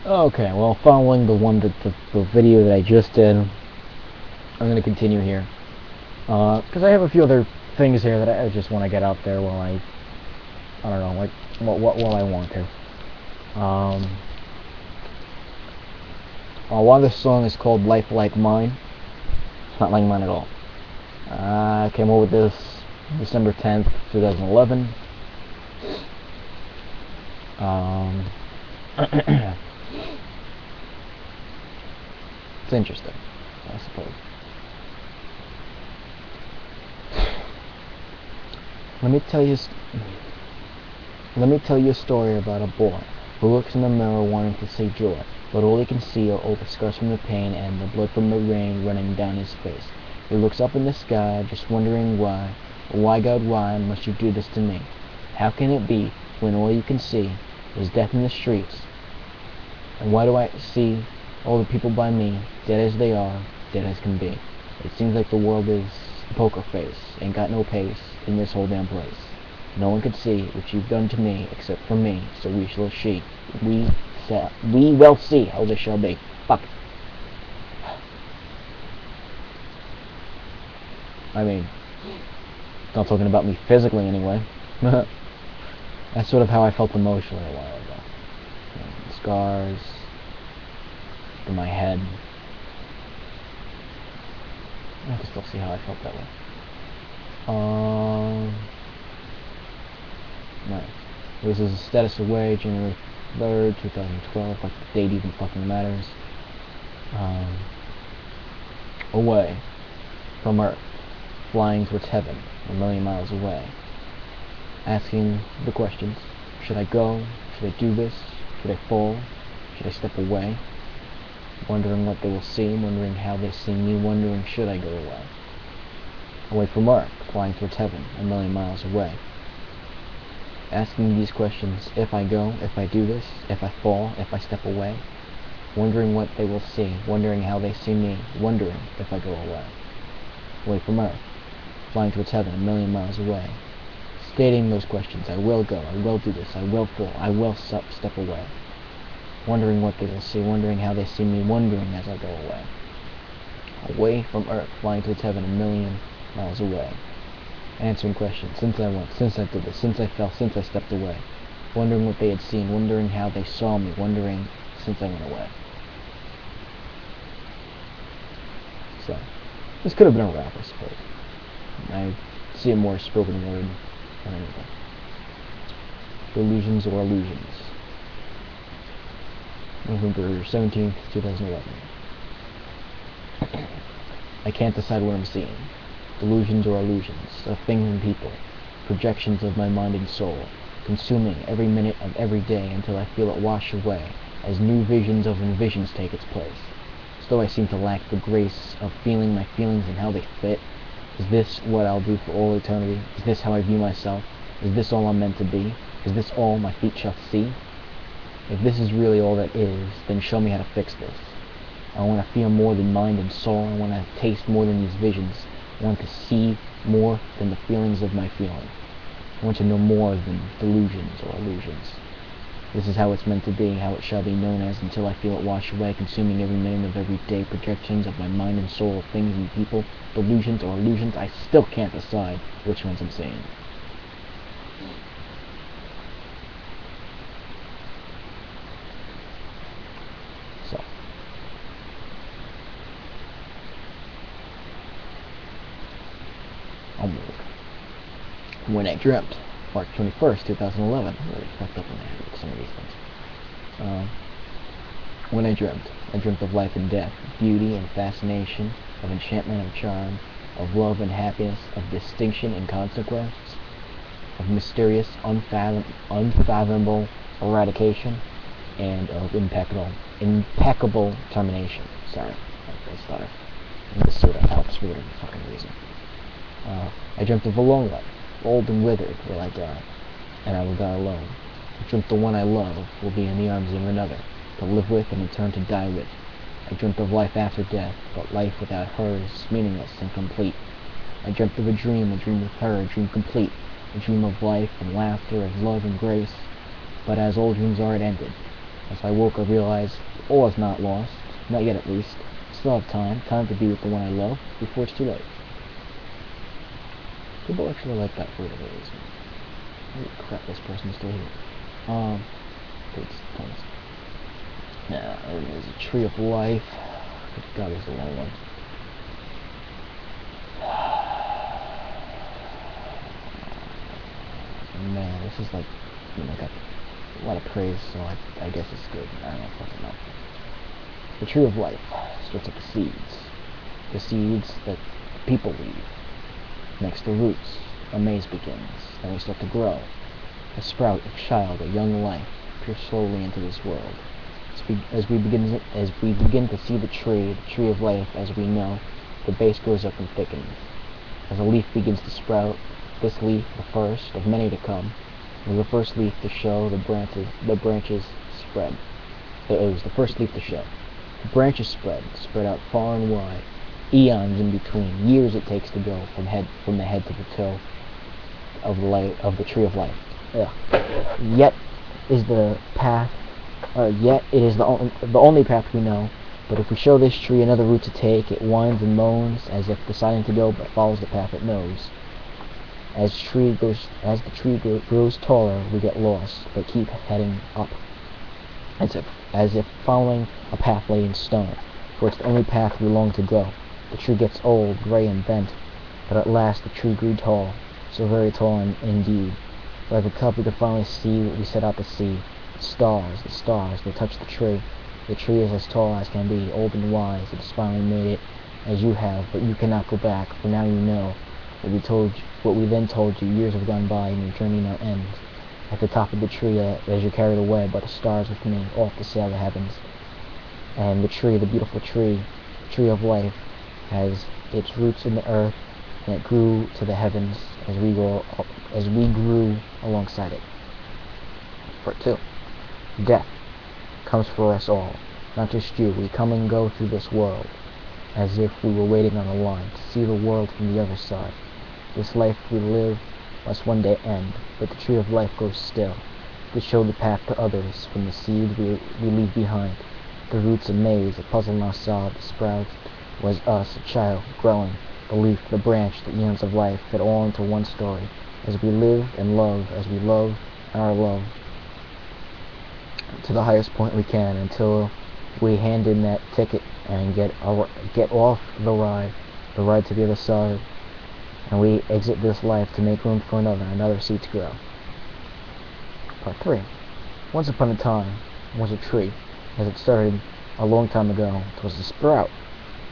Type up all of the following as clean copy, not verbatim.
Okay, well, following the video that I just did, I'm gonna continue here, because I have a few other things here that I just want to get out there while I don't know, like while I want to. While this song is called "Life Like Mine," it's not like mine at all. I came up with this December 10th, 2011. It's interesting, I suppose. Let me tell you. Let me tell you a story about a boy who looks in the mirror wanting to see joy, but all he can see are all the scars from the pain and the blood from the rain running down his face. He looks up in the sky, just wondering why God, why must you do this to me? How can it be when all you can see is death in the streets? And why do I see all the people by me, dead as they are, dead as can be? It seems like the world is a poker face, ain't got no pace in this whole damn place. No one can see what you've done to me except for me, so we will see how this shall be. Fuck. I mean, not talking about me physically anyway. That's sort of how I felt emotionally a while ago. Scars in my head. I can still see how I felt that way. Right. This is status away, January 3rd, 2012. Like the date even fucking matters. Away from Earth, flying towards heaven, a million miles away. Asking the questions: should I go? Should I do this? Should I fall? Should I step away? Wondering what they will see, wondering how they see me, wondering should I go away? Away from Earth, flying towards heaven, a million miles away. Asking these questions: if I go, if I do this, if I fall, if I step away. Wondering what they will see, wondering how they see me, wondering if I go away. Away from Earth, flying towards heaven, a million miles away. Stating those questions: I will go, I will do this, I will fall, I will step away. Wondering what they will see, wondering how they see me, wondering as I go away. Away from Earth, flying towards heaven, a million miles away. Answering questions: since I went, since I did this, since I fell, since I stepped away. Wondering what they had seen, wondering how they saw me, wondering since I went away. So, this could have been a rap, I suppose. I see it more spoken word than anything. Delusions or illusions. November 17th, 2011. I can't decide what I'm seeing. Delusions or illusions of things and people. Projections of my mind and soul, consuming every minute of every day until I feel it wash away as new visions of envisions take its place. As though I seem to lack the grace of feeling my feelings and how they fit. Is this what I'll do for all eternity? Is this how I view myself? Is this all I'm meant to be? Is this all my feet shall see? If this is really all that is, then show me how to fix this. I want to feel more than mind and soul. I want to taste more than these visions. I want to see more than the feelings of my feeling. I want to know more than delusions or illusions. This is how it's meant to be, how it shall be known as, until I feel it wash away, consuming every minute of every day. Projections of my mind and soul of things and people, delusions or illusions. I still can't decide which ones I'm seeing. So, onward. When I dreamt, March 21st, 2011. I'm really fucked up when I have some of these things. When I dreamt of life and death, beauty and fascination, of enchantment and charm, of love and happiness, of distinction and consequence, of mysterious, unfathomable eradication, and of impeccable termination. Sorry, I stutter. This sort of helps for whatever fucking reason. I dreamt of a long life. Old and withered will I die, and I will die alone. I dreamt the one I love will be in the arms of another, to live with and in turn to die with. I dreamt of life after death, but life without her is meaningless and complete. I dreamt of a dream with her, a dream complete, a dream of life and laughter, of love and grace, but as all dreams are, it ended. As I woke, I realized all is not lost. Not yet, at least. Still have time. Time to be with the one I love before it's too late. People actually like that phrase. Holy crap, this person's still here. It's tons. Yeah, there's a tree of life. Good God, this is a long one. Man, this is like, got a lot of praise, so I guess it's good. I don't know, fucking know. The tree of life starts at the seeds. The seeds that people leave. Next, the roots. A maze begins. Then we start to grow. A sprout, a child, a young life peers slowly into this world. As we begin to see the tree of life as we know, the base grows up and thickens. As a leaf begins to sprout, this leaf, the first of many to come, was the first leaf to show. The branches spread. It was the first leaf to show. The branches spread out far and wide, eons in between, years it takes to go from the head to the toe of the tree of life. Ugh. Yet it is the only path we know. But if we show this tree another route to take, it whines and moans as if deciding to go, but follows the path it knows. As the tree grows taller, we get lost, but keep heading up, as if following a path laid in stone, for it's the only path we long to go. The tree gets old, gray, and bent, but at last the tree grew tall, so very tall indeed. But at the top we could finally see what we set out to see. The stars, they touch the tree. The tree is as tall as can be, old and wise. It has finally made it as you have, but you cannot go back, for now you know. What we then told you years have gone by, and your journey now ends. At the top of the tree, as you're carried away by the stars with me, off to sail the heavens. And the tree, the beautiful tree, tree of life, has its roots in the earth, and it grew to the heavens as we grew alongside it. Part 2. Death comes for us all, not just you. We come and go through this world, as if we were waiting on a line to see the world from the other side. This life we live must one day end, but the tree of life grows still, to show the path to others. From the seed we leave behind, the roots a maze, a puzzle now solved. The sprout was us, a child, growing. The leaf, the branch, the eons of life fit all into one story, as we live and love, as we love our love, to the highest point we can, until we hand in that ticket and get off the ride to the other side, and we exit this life to make room for another seed to grow. Part 3. Once upon a time was a tree, as it started a long time ago. It was a sprout,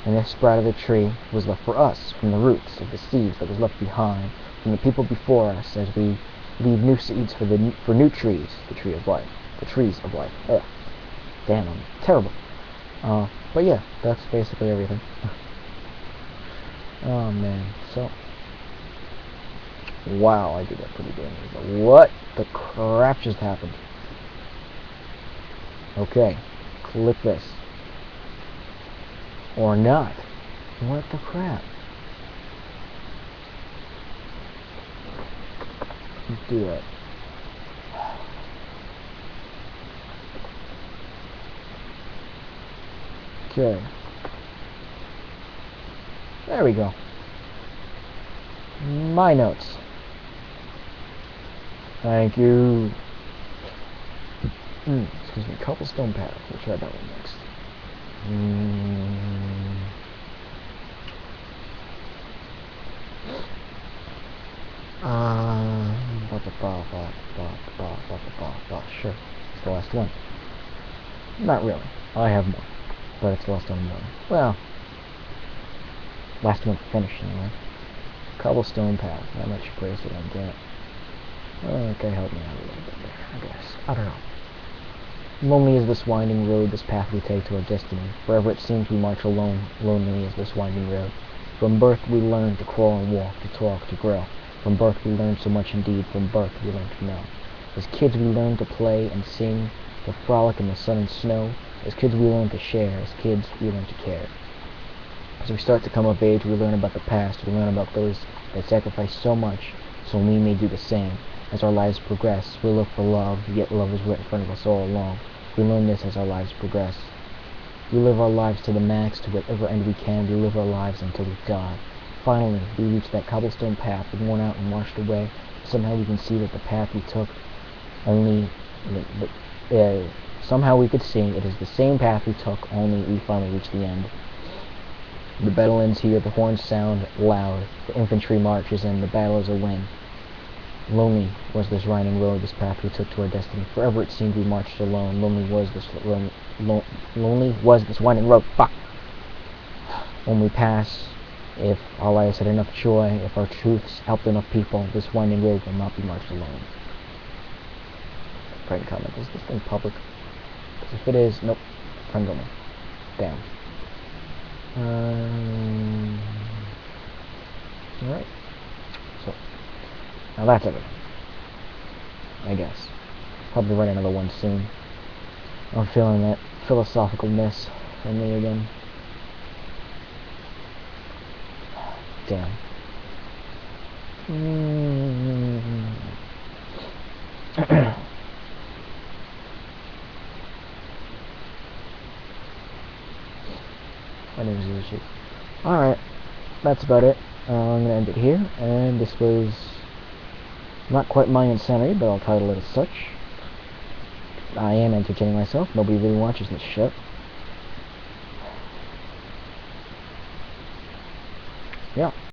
and this sprout of the tree was left for us, from the roots of the seeds that was left behind, from the people before us, as we leave new seeds for new trees, the tree of life. The trees of life. Ugh. Damn, I'm terrible. But yeah, that's basically everything. Oh man, so wow, I did that pretty damn good. But what the crap just happened? Okay, click this. Or not. What the crap? Let's do that. Okay. There we go. My notes. Thank you. Excuse me. Cobblestone path. We'll try that one next. Sure. It's the last one. Not really. I have more. But it's the last one. Well, last one finished anyway. Cobblestone path. How much praise did I get? Okay, help me out a little bit there, I guess. I don't know. Lonely is this winding road, this path we take to our destiny. Forever it seems we march alone. Lonely is this winding road. From birth we learn to crawl and walk, to talk, to grow. From birth we learn so much indeed. From birth we learn to know. As kids we learn to play and sing, to frolic in the sun and snow. As kids we learn to share. As kids we learn to care. As we start to come of age, we learn about the past. We learn about those that sacrificed so much, so we may do the same. As our lives progress, we look for love, yet love is right in front of us all along. We learn this as our lives progress. We live our lives to the max, to whatever end we can. We live our lives until we die. Finally, we reach that cobblestone path, worn out and washed away. Somehow we can see that the path we took somehow we could see it is the same path we took, only we finally reach the end. The battle ends here, the horns sound loud, the infantry marches in, the battle is a win. Lonely was this winding road, this path we took to our destiny. Forever it seemed we marched alone. Lonely was this winding road. Fuck! When we pass, if our lives had enough joy, if our truths helped enough people, this winding road will not be marched alone. Friend comment, is this thing public? Because if it is, nope. Friend only. Damn. Alright. So, now that's everything. I guess. Probably write another one soon. I'm feeling that philosophicalness from me again. Damn. My name is Yoshi. Alright, that's about it. I'm gonna end it here, and this was not quite my insanity, but I'll title it as such. I am entertaining myself. Nobody really watches this shit. Yeah.